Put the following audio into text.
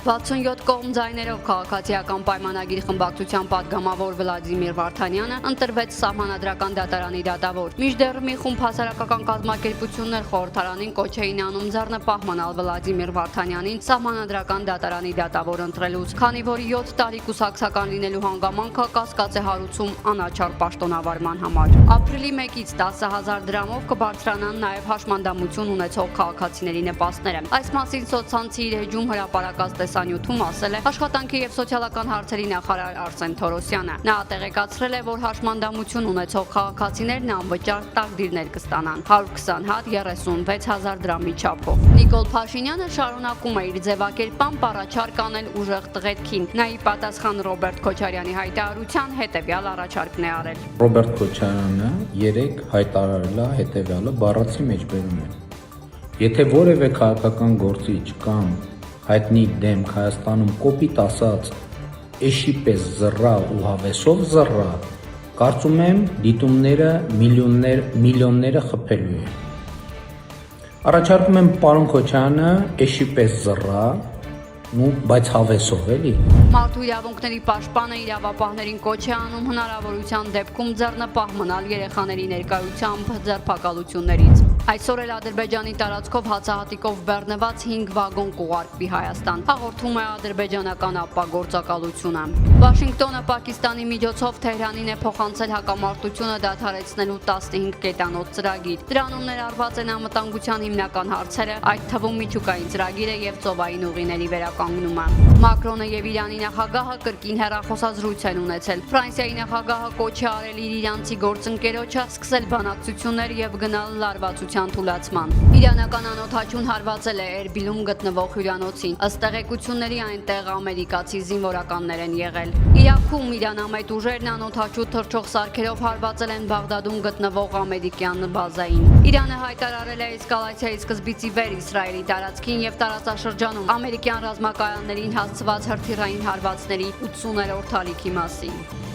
67 կողմ ձայներով քաղաքացիական պայմանագիր խմբակցության պատգամավոր Վլադիմիր Վարդանյանը ընտրվեց Սահմանադրական դատարանի դատավոր։ Մինչդեռ մի խումբ հասարակական կազմակերպություններ խորհրդարանին կոչ էին անում ձեռնպահ մնալ Վլադիմիր Վարդանյանին Սահմանադրական դատարանի դատավոր ընտրելուց, քանի որ 7 տարի կուսակցական լինելու հանգամանքը կասկած է հարուցում անաչառ պաշտոնավարման համար։ Ապրիլի 1-ից 10,000 դրամով կբարձրանան նաև հաշմանդամություն ունեցող քաղաքացիների նպաստները։ Այս մասին սոցցանցի իր էջում հրապարակած տեսանյութում ասել է աշխատանքի եւ սոցիալական հարցերի նախարար Արսեն Թորոսյանը։ Նա տեղեկացրել է, որ հաշմանդամություն ունեցող քաղաքացիներն անվճար տակդիրներ կստանան 120 հատ 36,000 դրամի չափով։ Նիկոլ Փաշինյանը շարունակում է իր ձևակերպամբ առաջարկ անել ուժեղ տղետքին։ Նա ի պատասխան Ռոբերտ Քոչարյանի հայտարարության հետևյալ առաջարկն է արել։ Ռոբերտ Քոչարյանը երեք հայտարարել է հետևյալը, բառացի մեջ բերում է. Եթե որևէ քաղաքական գործիչ կամ հայտնի դեմք Հայաստանում կոպիտ ասած էշի պես զռա ու հավեսով զռա, կարծում եմ դիտումները միլիոնները խփելու է։ Առաջարկում եմ պարոն Քոչարյանը էշի պես զռա, բայց հավեսով էլի։ Մարդու իրավունքների պաշտպանը իրավապահներին կոչ է անում հնարավորության դեպքում ձեռնպահ մնալ երեխաների ներկայությամբ ձերբակալություններից։ Այսօր էլ Ադրբեջանի տարածքով հացահատիկով բեռնված 5 վագոն կուղարկվի Հայաստան, հաղորդում է ադրբեջանական ԱՊՊԱ գործակալությունը։ Վաշինգտոնը Պակիստանի միջոցով Թեհրանին է փոխանցել հակամարտությունը դադարեցնելու 15 կետանոց ծրագիր։ Դրանում ներառված են անվտանգության հիմնական հարցերը, այդ թվում միջուկային ծրագիրը եւ ծովային ուղիների վերականգնումը։ Մակրոնը եւ Իրանի նախագահը կրկին հեռախոսազրույց են ունեցել։ Ֆրանսիայի նախագահը կոչ է արել իր իրանցի գործընկերոջը սկսել բանակցություններ եւ գնալ լարվածության թուլացման։ Իրանական անօթաչուն հարվածել է Էրբիլում գտնվող հյուրանոցին։ Ըստ տեղեկությունների այնտեղ ամերիկացի զինվորականներ են եղել։ Իրաքում իրանամետ ուժերն անօթաչու թռչող սարքերով հարվածել են Բաղդադում գտնվող ամերիկյան բազային։ Իրանը հայտարարել է էսկալացիայի սկզբից ի վեր Իսրայելի տարածքին եւ տարածաշրջանում ամերիկյան ռազմակայաններին հասցված հրթիռային հարվածների 80-րդ տարեքի մասին։